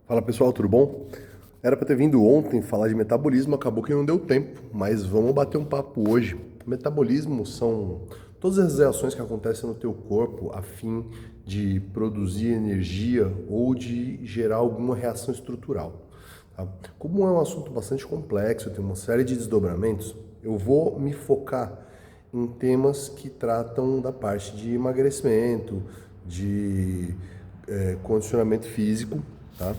Fala pessoal, tudo bom? Era para ter vindo ontem falar de metabolismo, acabou que não deu tempo, mas vamos bater um papo hoje. Metabolismo são todas as reações que acontecem no teu corpo a fim de produzir energia ou de gerar alguma reação estrutural. Tá? Como é um assunto bastante complexo, tem uma série de desdobramentos, eu vou me focar em temas que tratam da parte de emagrecimento, de condicionamento físico, tá?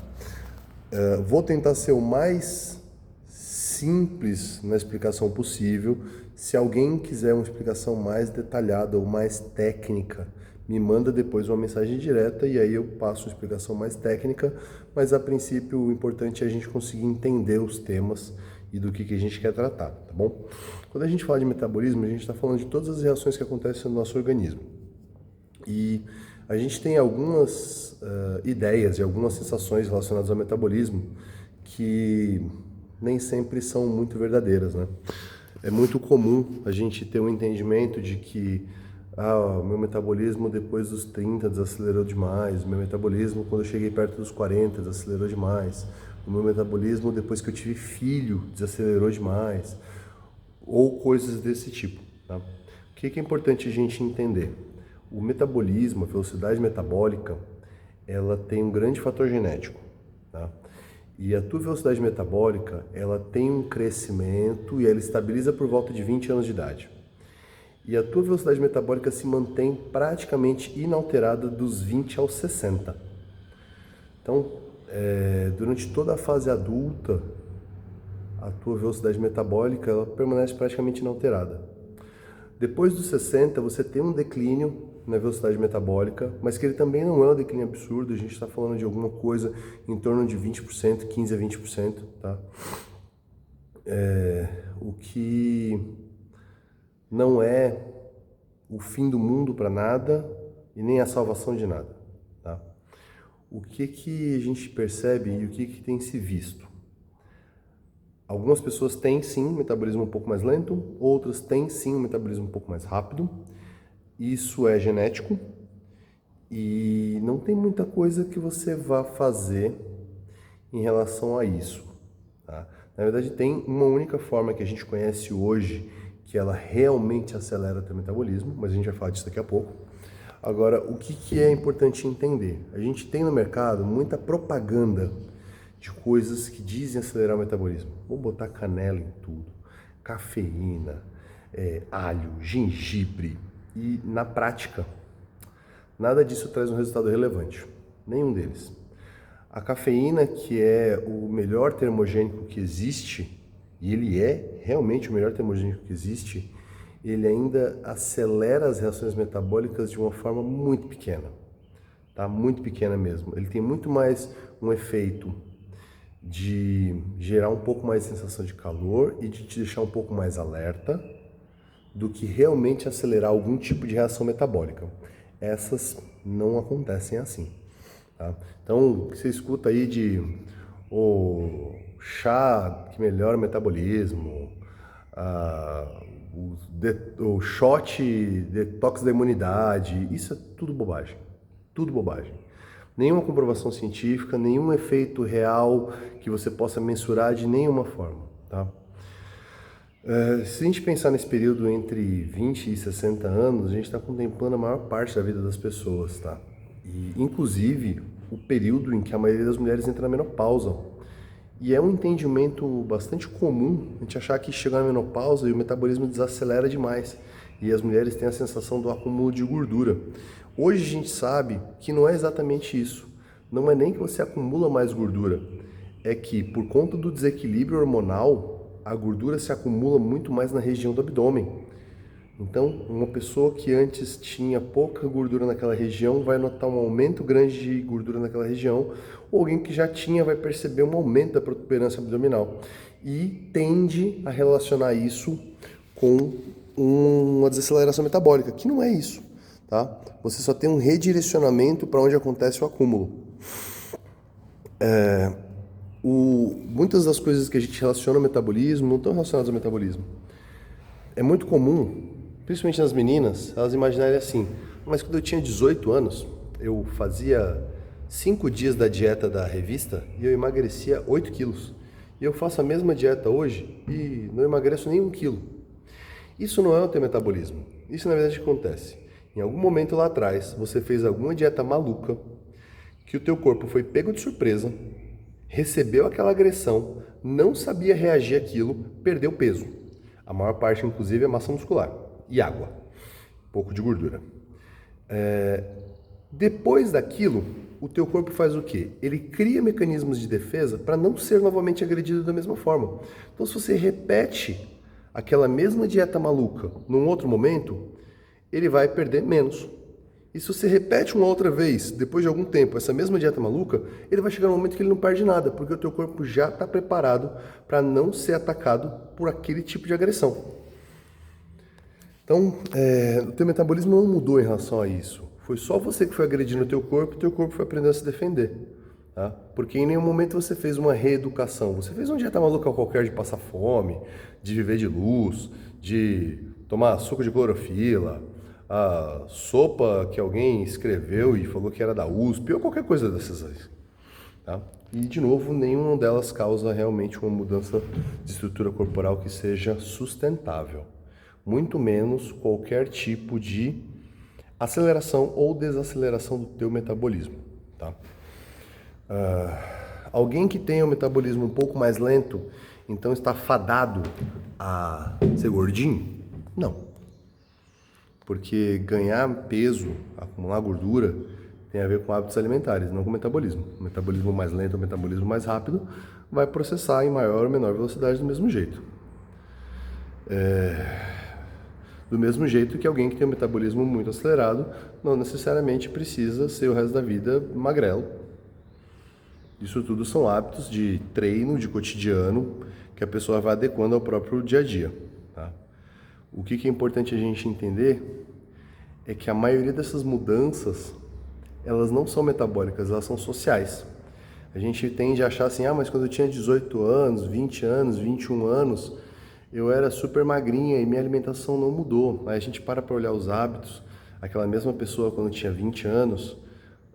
Vou tentar ser o mais simples na explicação possível. Se alguém quiser uma explicação mais detalhada ou mais técnica, me manda depois uma mensagem direta e aí eu passo uma explicação mais técnica, mas a princípio o importante é a gente conseguir entender os temas e do que a gente quer tratar, tá bom? Quando a gente fala de metabolismo, a gente está falando de todas as reações que acontecem no nosso organismo. E a gente tem algumas ideias e algumas sensações relacionadas ao metabolismo que nem sempre são muito verdadeiras, né? É muito comum a gente ter um entendimento de que o meu metabolismo depois dos 30 desacelerou demais, o meu metabolismo quando eu cheguei perto dos 40 desacelerou demais, o meu metabolismo depois que eu tive filho desacelerou demais, ou coisas desse tipo, tá? O que é importante a gente entender? O metabolismo, a velocidade metabólica, ela tem um grande fator genético, tá? E a tua velocidade metabólica, ela tem um crescimento e ela estabiliza por volta de 20 anos de idade. E a tua velocidade metabólica se mantém praticamente inalterada dos 20 aos 60. Então, durante toda a fase adulta, a tua velocidade metabólica ela permanece praticamente inalterada. Depois dos 60, você tem um declínio na velocidade metabólica, mas que ele também não é um declínio absurdo, a gente está falando de alguma coisa em torno de 20%, 15 a 20%, tá? O que não é o fim do mundo para nada e nem a salvação de nada, tá? O que a gente percebe e o que tem se visto? Algumas pessoas têm sim um metabolismo um pouco mais lento, outras têm sim um metabolismo um pouco mais rápido. Isso é genético e não tem muita coisa que você vá fazer em relação a isso, tá? Na verdade, tem uma única forma que a gente conhece hoje que ela realmente acelera o teu metabolismo, mas a gente vai falar disso daqui a pouco. Agora, o que é importante entender? A gente tem no mercado muita propaganda de coisas que dizem acelerar o metabolismo. Vou botar canela em tudo, cafeína, alho, gengibre. E na prática, nada disso traz um resultado relevante. Nenhum deles. A cafeína, que é o melhor termogênico que existe, e ele é realmente o melhor termogênico que existe, ele ainda acelera as reações metabólicas de uma forma muito pequena, tá? Muito pequena mesmo. Ele tem muito mais um efeito de gerar um pouco mais de sensação de calor e de te deixar um pouco mais alerta do que realmente acelerar algum tipo de reação metabólica. Essas não acontecem assim, tá? Então, você escuta aí de o chá que melhora o metabolismo, o shot detox da imunidade, isso é tudo bobagem. Tudo bobagem. Nenhuma comprovação científica, nenhum efeito real que você possa mensurar de nenhuma forma, tá? Se a gente pensar nesse período entre 20 e 60 anos, a gente está contemplando a maior parte da vida das pessoas, tá? E, inclusive, o período em que a maioria das mulheres entra na menopausa. E é um entendimento bastante comum a gente achar que chega na menopausa e o metabolismo desacelera demais. E as mulheres têm a sensação do acúmulo de gordura. Hoje a gente sabe que não é exatamente isso. Não é nem que você acumula mais gordura. É que por conta do desequilíbrio hormonal, a gordura se acumula muito mais na região do abdômen. Então, uma pessoa que antes tinha pouca gordura naquela região vai notar um aumento grande de gordura naquela região, ou alguém que já tinha vai perceber um aumento da protuberância abdominal e tende a relacionar isso com uma desaceleração metabólica, que não é isso, tá? Você só tem um redirecionamento para onde acontece o acúmulo. Muitas das coisas que a gente relaciona ao metabolismo não estão relacionadas ao metabolismo. É muito comum, principalmente nas meninas, elas imaginarem assim, mas quando eu tinha 18 anos, eu fazia 5 dias da dieta da revista e eu emagrecia 8 quilos. E eu faço a mesma dieta hoje e não emagreço nem 1 quilo. Isso não é o teu metabolismo. Isso na verdade acontece. Em algum momento lá atrás, você fez alguma dieta maluca, que o teu corpo foi pego de surpresa, recebeu aquela agressão, não sabia reagir àquilo, perdeu peso. A maior parte, inclusive, é massa muscular e água, pouco de gordura. Depois daquilo, o teu corpo faz o quê? Ele cria mecanismos de defesa para não ser novamente agredido da mesma forma. Então, se você repete aquela mesma dieta maluca num outro momento, ele vai perder menos. E se você repete uma outra vez, depois de algum tempo, essa mesma dieta maluca, ele vai chegar no momento que ele não perde nada, porque o teu corpo já está preparado para não ser atacado por aquele tipo de agressão. Então, o teu metabolismo não mudou em relação a isso. Foi só você que foi agredindo o teu corpo foi aprendendo a se defender. Tá? Porque em nenhum momento você fez uma reeducação. Você fez uma dieta maluca qualquer de passar fome, de viver de luz, de tomar suco de clorofila, a sopa que alguém escreveu e falou que era da USP, ou qualquer coisa dessas aí. Tá? E, de novo, nenhuma delas causa realmente uma mudança de estrutura corporal que seja sustentável. Muito menos qualquer tipo de aceleração ou desaceleração do teu metabolismo. Tá? Alguém que tenha um metabolismo um pouco mais lento, então está fadado a ser gordinho? Não. Porque ganhar peso, acumular gordura, tem a ver com hábitos alimentares, não com metabolismo. O metabolismo mais lento, o metabolismo mais rápido, vai processar em maior ou menor velocidade do mesmo jeito. Do mesmo jeito que alguém que tem um metabolismo muito acelerado, não necessariamente precisa ser o resto da vida magrelo. Isso tudo são hábitos de treino, de cotidiano, que a pessoa vai adequando ao próprio dia a dia. Tá? O que é importante a gente entender é que a maioria dessas mudanças, elas não são metabólicas, elas são sociais. A gente tende a achar assim, mas quando eu tinha 18 anos, 20 anos, 21 anos, eu era super magrinha e minha alimentação não mudou. Aí a gente para olhar os hábitos, aquela mesma pessoa quando tinha 20 anos,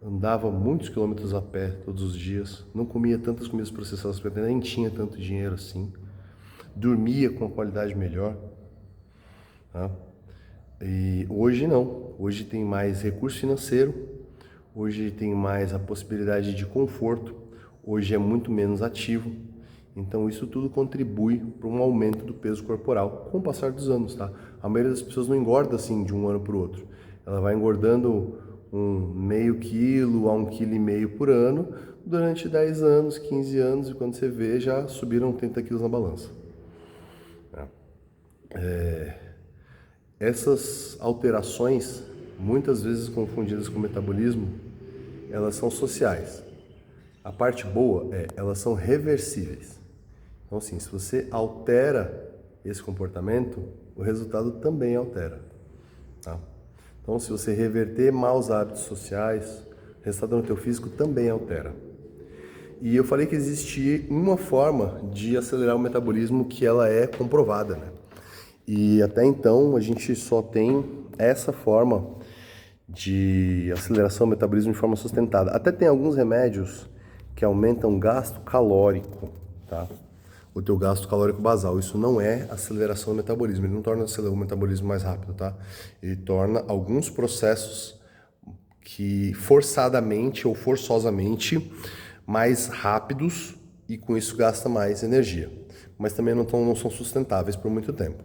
andava muitos quilômetros a pé todos os dias, não comia tantas comidas processadas, porque nem tinha tanto dinheiro assim, dormia com uma qualidade melhor. Tá? E hoje não, hoje tem mais recurso financeiro, hoje tem mais a possibilidade de conforto, hoje é muito menos ativo, então isso tudo contribui para um aumento do peso corporal com o passar dos anos, tá? A maioria das pessoas não engorda assim de um ano para o outro, ela vai engordando meio quilo a 1,5 kg por ano durante 10 anos, 15 anos e quando você vê já subiram 30 quilos na balança. Essas alterações, muitas vezes confundidas com metabolismo, elas são sociais. A parte boa elas são reversíveis. Então, assim, se você altera esse comportamento, o resultado também altera. Tá? Então, se você reverter maus hábitos sociais, o resultado no teu físico também altera. E eu falei que existe uma forma de acelerar o metabolismo que ela é comprovada, né? E até então a gente só tem essa forma de aceleração do metabolismo de forma sustentada. Até tem alguns remédios que aumentam o gasto calórico, tá? O teu gasto calórico basal. Isso não é aceleração do metabolismo, ele não torna o metabolismo mais rápido, tá? Ele torna alguns processos que forçadamente ou forçosamente mais rápidos e com isso gasta mais energia. Mas também não são sustentáveis por muito tempo.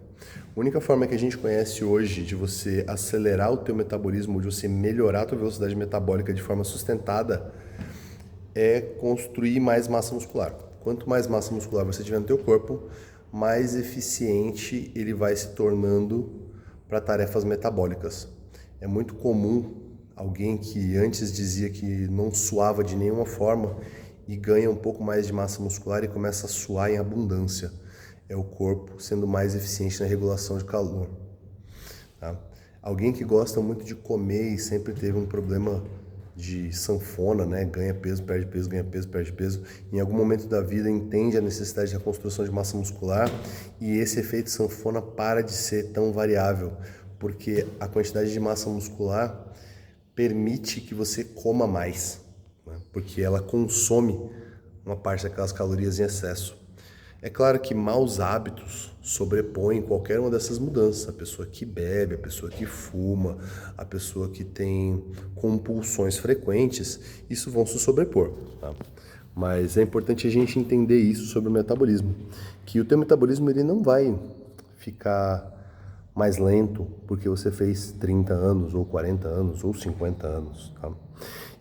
A única forma que a gente conhece hoje de você acelerar o teu metabolismo, de você melhorar a tua velocidade metabólica de forma sustentada, é construir mais massa muscular. Quanto mais massa muscular você tiver no teu corpo, mais eficiente ele vai se tornando para tarefas metabólicas. É muito comum alguém que antes dizia que não suava de nenhuma forma e ganha um pouco mais de massa muscular e começa a suar em abundância. É o corpo sendo mais eficiente na regulação de calor. Tá? Alguém que gosta muito de comer e sempre teve um problema de sanfona, né? Ganha peso, perde peso, ganha peso, perde peso. Em algum momento da vida entende a necessidade da construção de massa muscular e esse efeito sanfona para de ser tão variável, porque a quantidade de massa muscular permite que você coma mais. né? Porque ela consome uma parte daquelas calorias em excesso. É claro que maus hábitos sobrepõem qualquer uma dessas mudanças. A pessoa que bebe, a pessoa que fuma, a pessoa que tem compulsões frequentes, isso vão se sobrepor, tá? Mas é importante a gente entender isso sobre o metabolismo, que o teu metabolismo ele não vai ficar mais lento porque você fez 30 anos, ou 40 anos, ou 50 anos, tá?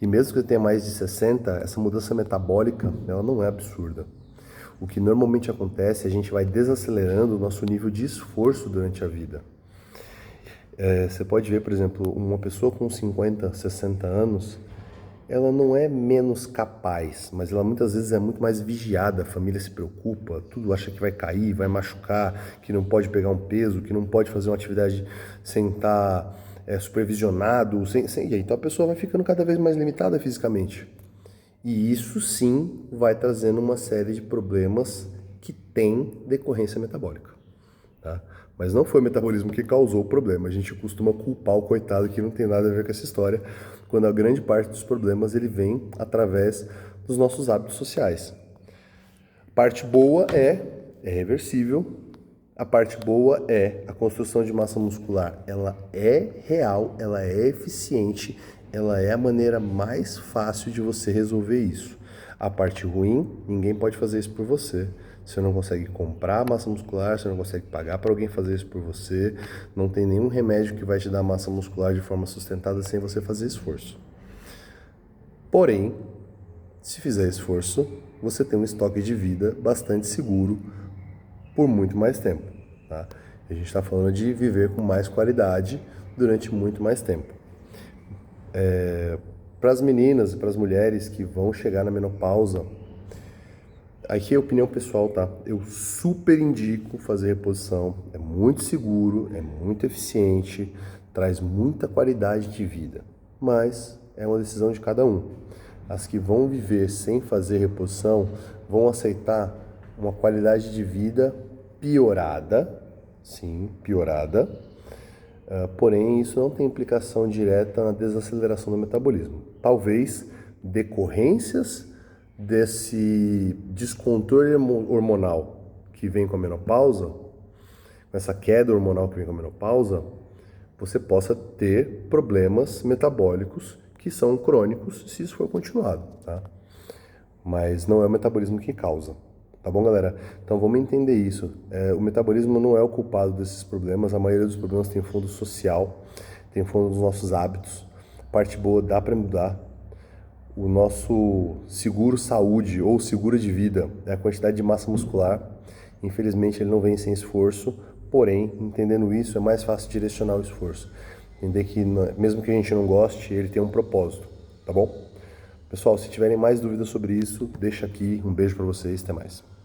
E mesmo que você tenha mais de 60, essa mudança metabólica, ela não é absurda. O que normalmente acontece é a gente vai desacelerando o nosso nível de esforço durante a vida. Você pode ver, por exemplo, uma pessoa com 50, 60 anos, ela não é menos capaz, mas ela muitas vezes é muito mais vigiada, a família se preocupa, tudo acha que vai cair, vai machucar, que não pode pegar um peso, que não pode fazer uma atividade sem estar supervisionado, então a pessoa vai ficando cada vez mais limitada fisicamente. E isso sim vai trazendo uma série de problemas que tem decorrência metabólica, tá? Mas não foi o metabolismo que causou o problema. A gente costuma culpar o coitado que não tem nada a ver com essa história, quando a grande parte dos problemas ele vem através dos nossos hábitos sociais. A parte boa é reversível. A parte boa é a construção de massa muscular. Ela é real, ela é eficiente, ela é a maneira mais fácil de você resolver isso. A parte ruim, ninguém pode fazer isso por você. Você não consegue comprar massa muscular, você não consegue pagar para alguém fazer isso por você. Não tem nenhum remédio que vai te dar massa muscular de forma sustentada sem você fazer esforço. Porém, se fizer esforço, você tem um estoque de vida bastante seguro por muito mais tempo, tá? A gente está falando de viver com mais qualidade durante muito mais tempo. Para as meninas e para as mulheres que vão chegar na menopausa, aqui é opinião pessoal, tá? Eu super indico fazer reposição, é muito seguro, é muito eficiente, traz muita qualidade de vida, mas é uma decisão de cada um. As que vão viver sem fazer reposição vão aceitar uma qualidade de vida piorada, sim, piorada, porém isso não tem implicação direta na desaceleração do metabolismo. Talvez decorrências desse descontrole hormonal que vem com a menopausa, com essa queda hormonal que vem com a menopausa, você possa ter problemas metabólicos que são crônicos se isso for continuado, tá? Mas não é o metabolismo que causa, tá bom, galera? Então vamos entender isso. O metabolismo não é o culpado desses problemas, a maioria dos problemas tem fundo social, tem fundo dos nossos hábitos. A parte boa dá para mudar. O nosso seguro saúde ou seguro de vida é a quantidade de massa muscular. Infelizmente ele não vem sem esforço, porém, entendendo isso, é mais fácil direcionar o esforço. Entender que mesmo que a gente não goste, ele tem um propósito, tá bom? Pessoal, se tiverem mais dúvidas sobre isso, deixa aqui. Um beijo para vocês, até mais.